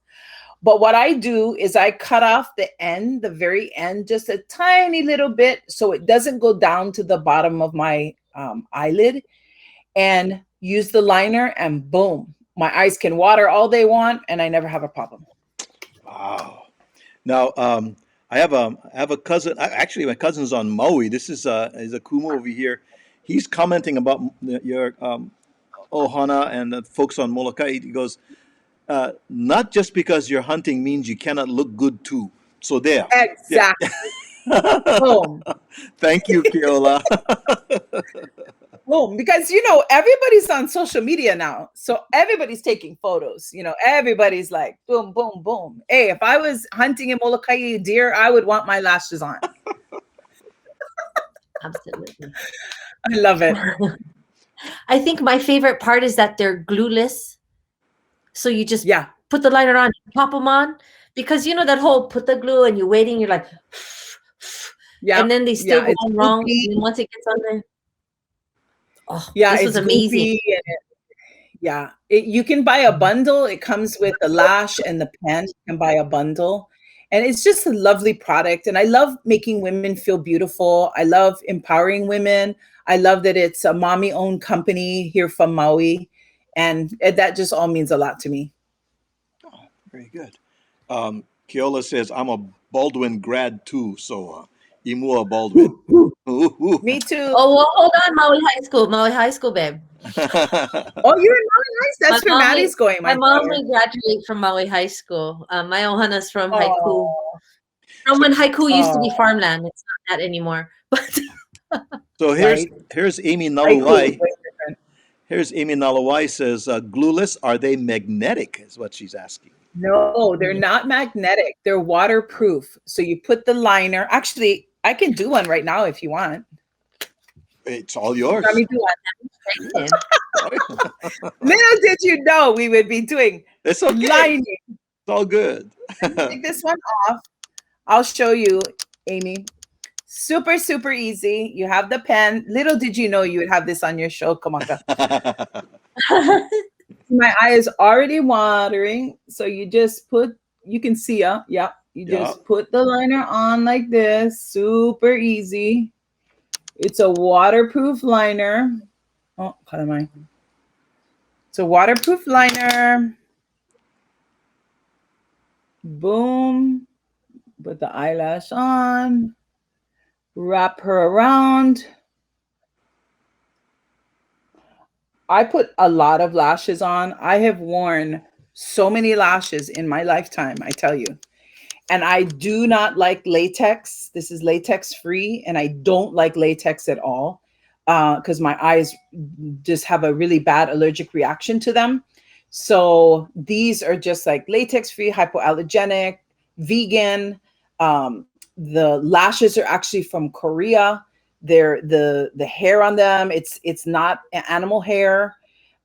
But what I do is I cut off the end, the very end, just a tiny little bit so it doesn't go down to the bottom of my eyelid, and use the liner, and boom, my eyes can water all they want and I never have a problem. Wow. Now, I have a cousin. Actually, my cousin's on Maui. This is a kumu over here. He's commenting about your ohana and the folks on Molokai. He goes, not just because you're hunting means you cannot look good too. So there. Exactly. Yeah. Boom. Thank you, Keola. Boom. Because, you know, everybody's on social media now. So everybody's taking photos. You know, everybody's like, boom, boom, boom. Hey, if I was hunting in Molokai deer, I would want my lashes on. Absolutely. I love it. I think my favorite part is that they're glueless. So you just Yeah. put the liner on, pop them on, because you know that whole put the glue and you're waiting, you're like, Yeah. and then they still go it's wrong. goopy. And once it gets on there, oh, Yeah, this was it's amazing. goopy Yeah, you can buy a bundle. It comes with the lash and the pen. You can buy a bundle. And it's just a lovely product. And I love making women feel beautiful. I love empowering women. I love that it's a mommy-owned company here from Maui. And that just all means a lot to me. Oh, very good. Keola says, I'm a Baldwin grad too, so Imua Baldwin. Me too. Oh, well, hold on, Maui High School, babe. Oh, you're in Maui High? That's where Maddie's going. My mom will graduate from Maui High School. My ohana's from Haiku. Oh. From when Haiku used to be farmland. It's not that anymore. But so here's Amy Hanaiali'i. Here's Amy Hanaiali'i says, glueless, are they magnetic? Is what she's asking. No, they're not magnetic. They're waterproof. So you put the liner. Actually, I can do one right now if you want. It's all yours. Let me do one. Little did you know we would be doing it's okay. Lining. It's all good. Take this one off. I'll show you, Amy. Super, super easy. You have the pen. Little did you know you would have this on your show, Kamaka. My eye is already watering. So you just you can see, yeah. You just put the liner on like this. Super easy. It's a waterproof liner. Oh, it's a waterproof liner. Boom. Put the eyelash on. Wrap her around. I put a lot of lashes on. I have worn so many lashes in my lifetime, I tell you. And I do not like latex. This is latex free. And I don't like latex at all because my eyes just have a really bad allergic reaction to them. So these are just like latex free, hypoallergenic, vegan. The lashes are actually from Korea. They're the hair on them. It's not animal hair.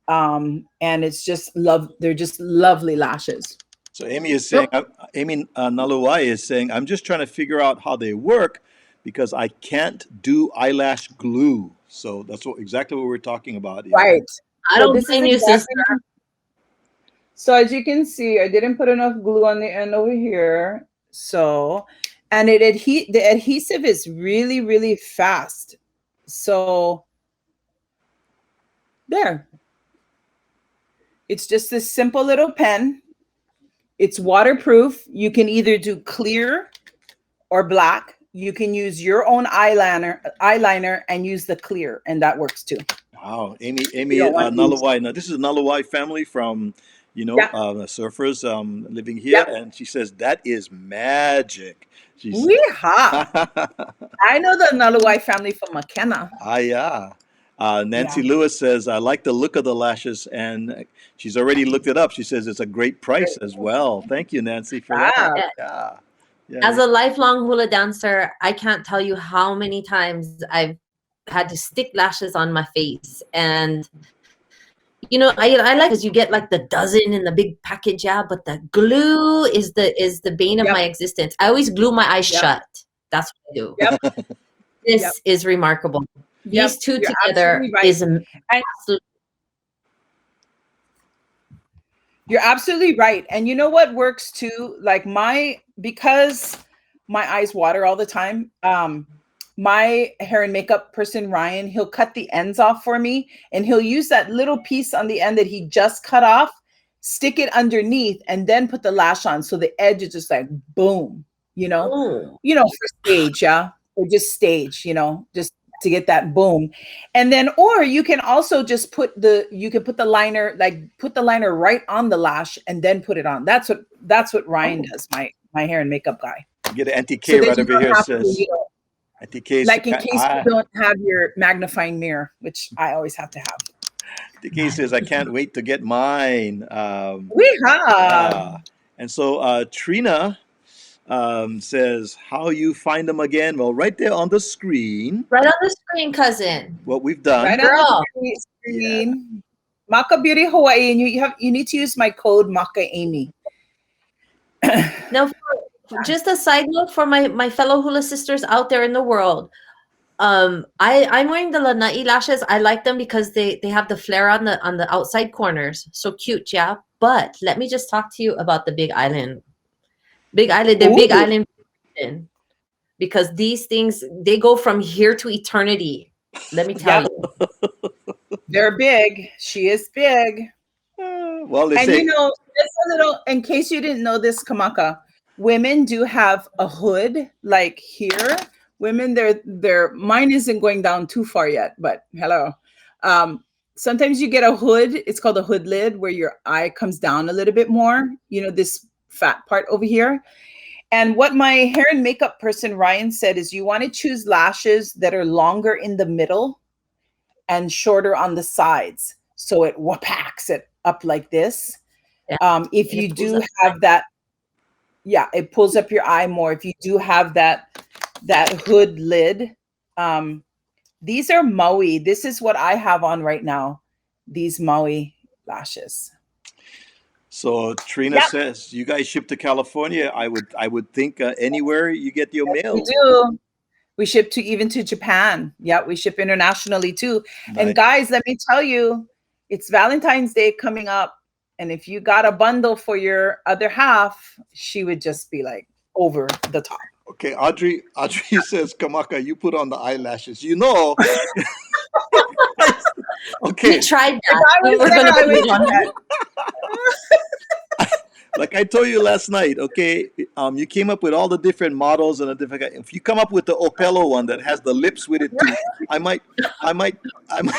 And it's just they're just lovely lashes. So Amy is saying, Amy Hanaiali'i is saying, I'm just trying to figure out how they work because I can't do eyelash glue. So that's exactly what we're talking about. Right. I don't blame you, sister. So as you can see, I didn't put enough glue on the end over here. So, and the adhesive is really, really fast. So there. It's just this simple little pen. It's waterproof. You can either do clear or black. You can use your own eyeliner and use the clear, and that works too. Wow, Amy Hanaiali'i. Now this is a Hanaiali'i family from, surfers living here, and she says that is magic. I know the Hanaiali'i family from McKenna. Nancy Lewis says, I like the look of the lashes, and she's already looked it up. She says it's a great price as well. Thank you, Nancy, for that. Yeah. As a lifelong hula dancer, I can't tell you how many times I've had to stick lashes on my face. And, I like because you get like the dozen in the big package, but the glue is the bane of my existence. I always glue my eyes shut. That's what I do. This is remarkable. These two together is absolutely. You're absolutely right. And you know what works too? Like because my eyes water all the time, my hair and makeup person, Ryan, he'll cut the ends off for me and he'll use that little piece on the end that he just cut off, stick it underneath and then put the lash on. So the edge is just like, boom, for stage. Or just stage, just to get that boom. And then, or you can also just put the liner, put the liner right on the lash and then put it on. That's what Ryan does, my hair and makeup guy. Get an anti-K right over here. Says anti-K. Like in case you don't have your magnifying mirror, which I always have to have. Anti-K says, I can't wait to get mine. And so Trina says, how you find them again? Well, right there on the screen. Right on the screen, cousin. What we've done. Right on the screen. Yeah. Maka Beauty Hawaii, and you need to use my code Maka Amy. Now, just a side note for my fellow hula sisters out there in the world. I'm wearing the lanai lashes. I like them because they have the flare on the outside corners. So cute, yeah. But let me just talk to you about the Big Island. Big Island, they're Big Ooh, Island because these things they go from here to eternity. Let me tell yep, you. they're big. She is big. Well, they And say just a little, in case you didn't know this, Kamaka, women do have a hood like here. Women, mine isn't going down too far yet, but hello. Um, Sometimes you get a hood. It's called a hood lid, where your eye comes down a little bit more. This fat part over here. And what my hair and makeup person Ryan said is, you want to choose lashes that are longer in the middle and shorter on the sides, so it packs it up like this. Yeah, If it you pulls do up. have that, yeah, it pulls up your eye more. If you do have that hood lid, these are Maui. This is what I have on right now. These Maui lashes. so. Trina Yep, says you guys ship to California. I would think anywhere you get your we mail. do. We ship to even to Japan. Yeah, we ship internationally too. And Nice. guys, let me tell you, it's Valentine's Day coming up. And if you got a bundle for your other half, she would just be like over the top. Okay, Audrey says, Kamaka, you put on the eyelashes. You know, We okay, tried If that. I We was were there, gonna I put would it do on that. you. like I told you last night, okay, you came up with all the different models and the different. If you come up with the Opello one that has the lips with it too, I might, I might, I might,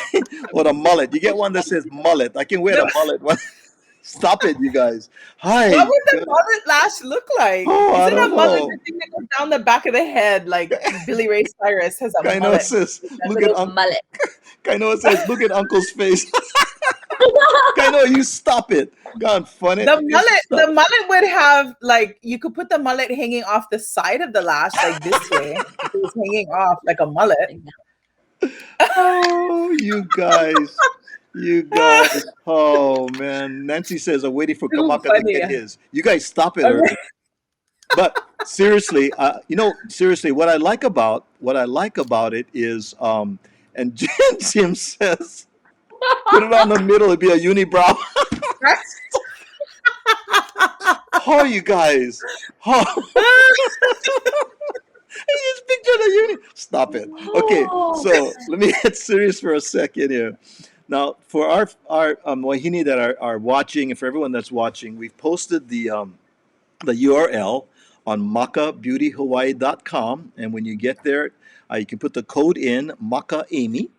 or the mullet. You get one that says mullet. I can wear the The- mullet one. Stop it, you guys. What Hi. would the mullet lash look like? Oh, I Isn't a don't mullet know. the thing that goes down the back of the head, like Billy Ray Cyrus has a Kaino mullet? says, That look at little Mullet. Kaino says, look at Uncle's face. Kaino, you stop it. God, fun it. The You mullet, stop. the mullet would have, like, you could put the mullet hanging off the side of the lash, like this way. If it was hanging off like a mullet. Oh, you guys. You guys. Oh, man. Nancy says, I'm waiting for Too Kamaka to funny. get his. You guys stop it already. But seriously, seriously, what I like about it is, and Jim says, put it on the middle, it'd be a unibrow. Oh, you guys. Oh, I just picture the uni. Stop it. Okay, Oh, so let me get serious for a second here. Now, for our Wahine that are watching, and for everyone that's watching, we've posted the URL on makabeautyhawaii.com, and when you get there, you can put the code in Maka Amy.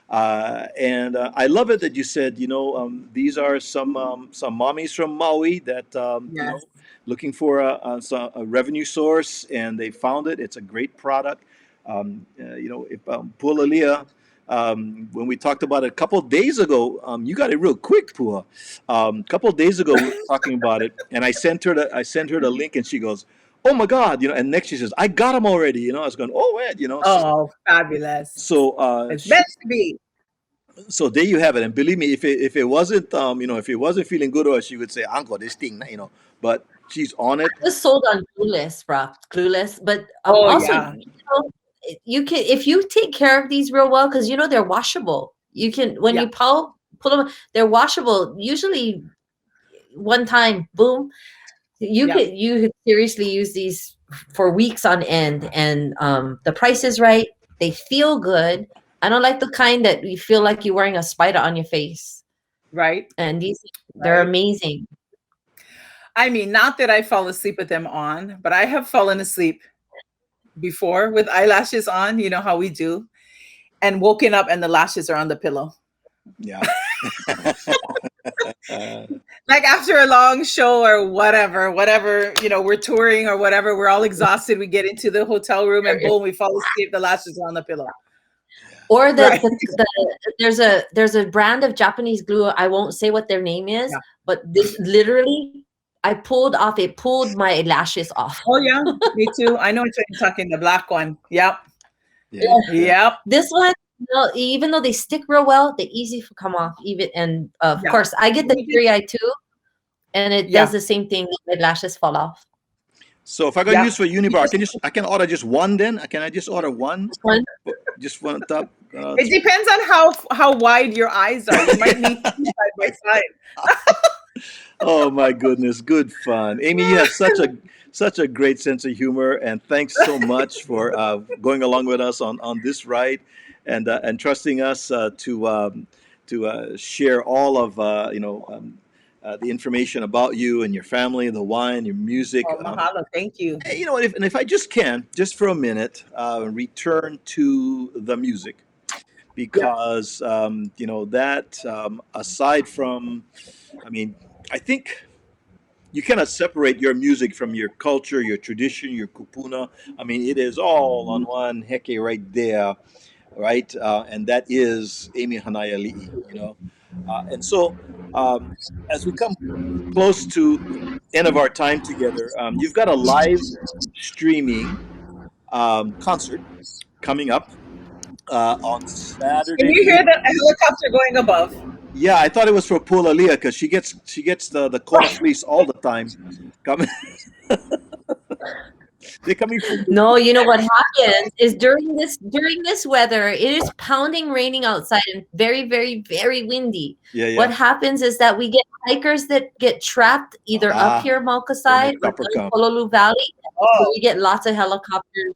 And I love it that you said, these are some mommies from Maui that Yes. looking for a revenue source, and they found it. It's a great product. If Pualilia, when we talked about it a couple of days ago, you got it real quick, Pua. A couple of days ago, we were talking about it, and I sent her the link, and she goes, "Oh my God!" And next she says, "I got them already." I was going, "Oh man," So, Oh, fabulous. so It's meant to be. so there you have it. And believe me, if it wasn't if it wasn't feeling good to her, she would say, "Uncle, this thing." But she's on it. I was sold on Clueless, bro. Clueless, but Oh, also, yeah. you can if you take care of these real well because they're washable. You can when Yeah. you pull them, they're washable. Usually, one time, boom. Yeah. You could seriously use these for weeks on end, and the price is right. They feel good. I don't like the kind that you feel like you're wearing a spider on your face. Right. And they're Right. amazing. I mean, not that I fall asleep with them on, but I have fallen asleep before with eyelashes on, you know how we do, and woken up and the lashes are on the pillow. Yeah. Like after a long show or whatever, we're touring or whatever, we're all exhausted. We get into the hotel room and boom, we fall asleep. The lashes are on the pillow. Or Right. there's a brand of Japanese glue. I won't say what their name is, Yeah. but this literally it pulled my lashes off. Oh yeah, me too. I know what you're talking. The black one. Yep. Yeah. Yep. This one, even though they stick real well, they easy to come off. Even and of Yeah. course, I get the We did- teary eye too, and it Yeah. does the same thing. My lashes fall off. So if I go Yeah. use for Unibar, I can order just one then? Can I just order one? One. Just one top? It depends on how wide your eyes are. You might need two side by side. Oh my goodness, good fun. Amy, you have such a great sense of humor, and thanks so much for going along with us on this ride, and trusting us to share all of the information about you and your family, the wine, your music. Oh, mahalo. Thank you. Hey, if I just can, just for a minute, return to the music, Yeah. because that aside from, I mean, I think you cannot separate your music from your culture, your tradition, your kupuna. I mean, it is all on one heke right there, right? And that is Amy Hanaiali'i, and so, as we come close to end of our time together, you've got a live streaming concert coming up on Can Saturday. you hear the helicopter going above? Yeah, I thought it was for Pualilia because she gets the Kona fleece all the time. Coming, they're coming from No, you know what happens is during this weather, it is pounding raining outside and very, very, very windy. yeah, What happens is that we get hikers that get trapped either up here Mauka side or chopper in come. Pololu Valley. So Oh, we get lots of helicopters.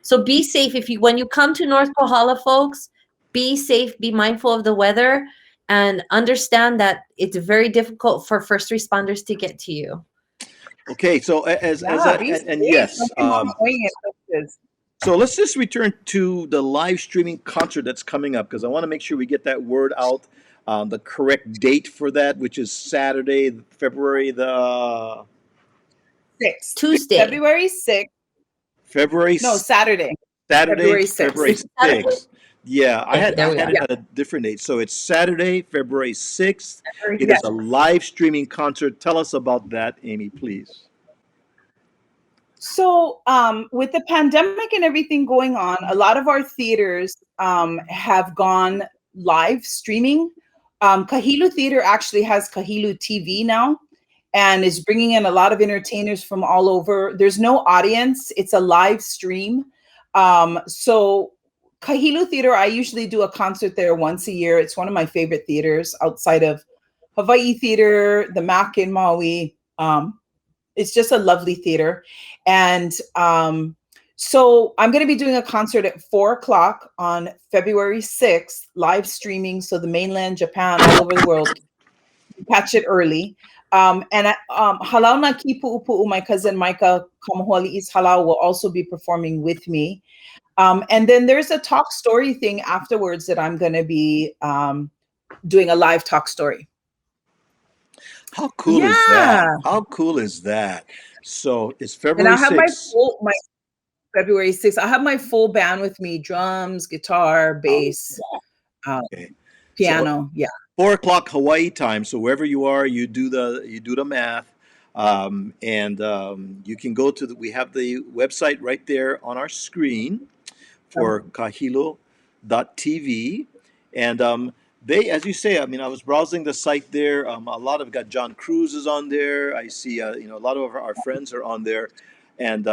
So be safe when you come to North Kohala, folks. Be safe, be mindful of the weather, and understand that it's very difficult for first responders to get to you. Okay, so yeah. Be and safe. yes, Don't be mama weighing it. so let's just return to the live streaming concert that's coming up, because I want to make sure we get that word out, the correct date for that, which is Saturday, February the 6th. Tuesday. February 6th. February No, Saturday. Saturday, February 6th. February 6th. Yeah, I had There we it go. at a different date. So it's Saturday, February 6th. It Yes. is a live streaming concert. Tell us about that, Amy, please. So, with the pandemic and everything going on, a lot of our theaters have gone live streaming. Kahilu Theater actually has Kahilu TV now and is bringing in a lot of entertainers from all over. There's no audience, it's a live stream. So, Kahilu Theater, I usually do a concert there once a year. It's one of my favorite theaters outside of Hawaii Theater, the Mac in Maui. It's just a lovely theater. And so I'm going to be doing a concert at 4:00 on February 6th, live streaming. So the mainland, Japan, all over the world, catch it early. And Halau na Kipu'upu'u, my cousin Micah Kamaholi's Halau, will also be performing with me. And then there's a talk story thing afterwards that I'm going to be doing a live talk story. How cool is that? How cool is that? So it's And February I'll have 6th. my February 6th. I'll have my full band with me: drums, guitar, bass, Okay. piano. Yeah. 4:00 Hawaii time. So wherever you are, you do the math, and you can go to we have the website right there on our screen for kahilo.tv, and they, as you say, I mean, I was browsing the site there. A lot of got John Cruz is on there. I see, a lot of our friends are on there, and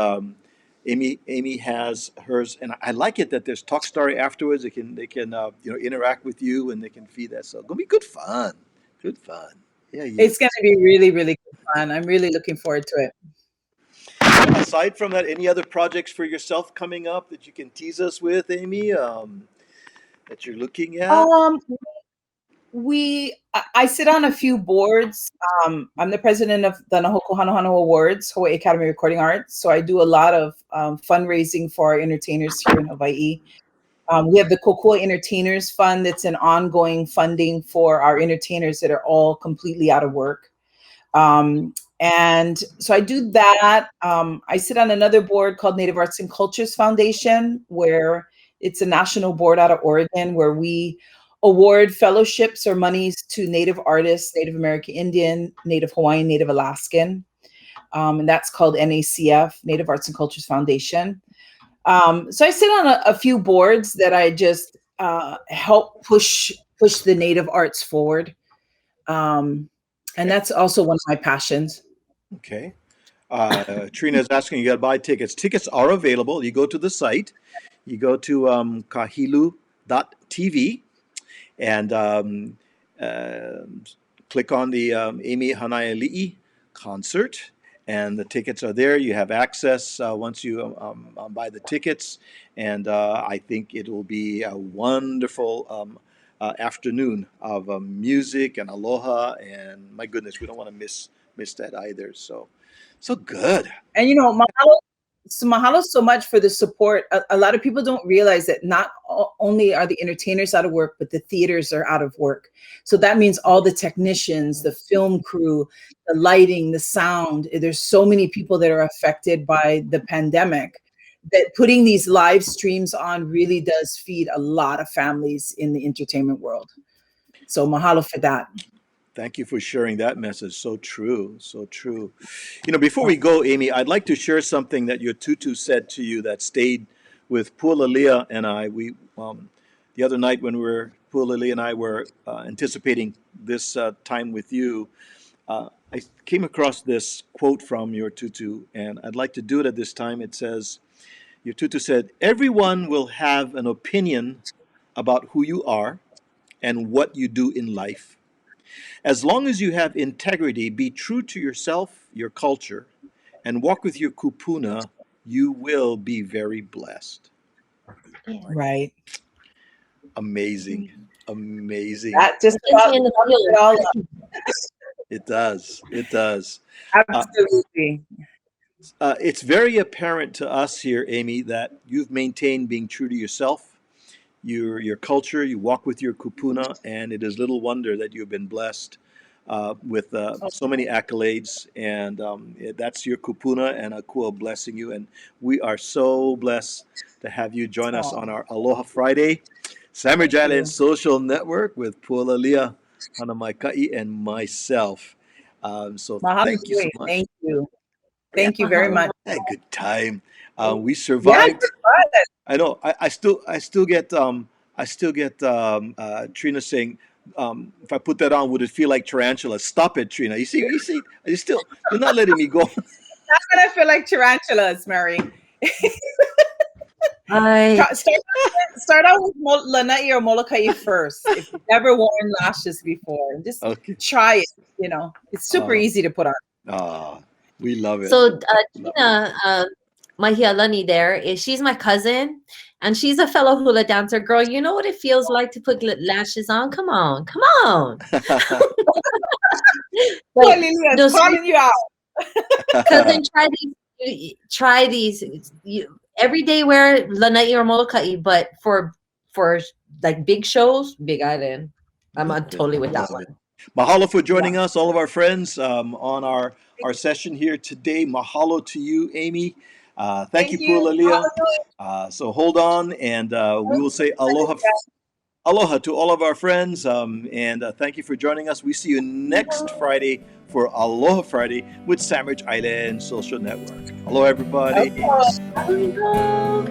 Amy has hers, and I like it that there's talk story afterwards. They can interact with you, and they can feed that. So it's gonna be good fun. Good fun. Yeah. It's going to be really, really good fun. I'm really looking forward to it. Aside from that, any other projects for yourself coming up that you can tease us with, Amy? That you're looking at? I sit on a few boards. I'm the president of the Na Hoku Hanohano Awards, Hawaii Academy of Recording Arts. So I do a lot of fundraising for our entertainers here in Hawaii. We have the Kokua Entertainers Fund. That's an ongoing funding for our entertainers that are all completely out of work. And so I do that. I sit on another board called Native Arts and Cultures Foundation, where it's a national board out of Oregon, where we award fellowships or monies to Native artists, Native American Indian, Native Hawaiian, Native Alaskan. And that's called NACF, Native Arts and Cultures Foundation. So I sit on a few boards that I just help push the Native arts forward. And that's also one of my passions. Okay. Trina's asking you got to buy tickets. Tickets are available. You go to the site, you go to kahilu.tv, and uh, click on the Amy Hanaiali'i concert, and the tickets are there. You have access once you buy the tickets, and I think it will be a wonderful afternoon of music and aloha, and my goodness, we don't want to miss that either. So good. And mahalo so much for the support. A lot of people don't realize that not only are the entertainers out of work, but the theaters are out of work. So that means all the technicians, the film crew, the lighting, the sound. There's so many people that are affected by the pandemic that putting these live streams on really does feed a lot of families in the entertainment world. So mahalo for that. Thank you for sharing that message. So true, so true. Before we go, Amy, I'd like to share something that your tutu said to you that stayed with Pualilia and I. We the other night when Pualilia and I were anticipating this time with you, I came across this quote from your tutu, and I'd like to do it at this time. It says, your tutu said, "Everyone will have an opinion about who you are and what you do in life. As long as you have integrity, be true to yourself, your culture, and walk with your kupuna, you will be very blessed." Right. Amazing. Amazing. That just about in the sums it all up. It does. It does. Absolutely. It's very apparent to us here, Amy, that you've maintained being true to yourself, your culture. You walk with your kupuna, and it is little wonder that you've been blessed with so many accolades, and that's your kupuna, and Akua blessing you. And we are so blessed to have you join us on our Aloha Friday, Sandwich Island Social Network with Pualilia, Hanamaika'i, and myself. So thank you so much. Thank you. Thank you very much. Had a good time. We survived. Yeah, I know. I still get Trina saying, if I put that on, would it feel like tarantula? Stop it, Trina. You see, you're not letting me go. Not gonna feel like tarantulas, Mary. Start out with Lanai or Molokai first. If you've never worn lashes before, just try it. It's super easy to put on. We love it. So Tina Mahialani she's my cousin, and she's a fellow hula dancer. Girl, you know what it feels like to put lashes on? Come on. Pualilia, calling you out. Cousin, try these. Everyday wear lanai or molokai, but for like big shows, Big Island, I'm totally with that one. Mahalo for joining us, all of our friends, on our session here today. Mahalo to you, Amy. Thank you, Pualilia. So hold on, and we will say aloha to all of our friends, and thank you for joining us. We see you next Friday for Aloha Friday with Sandwich Island Social Network. Hello, everybody. Aloha.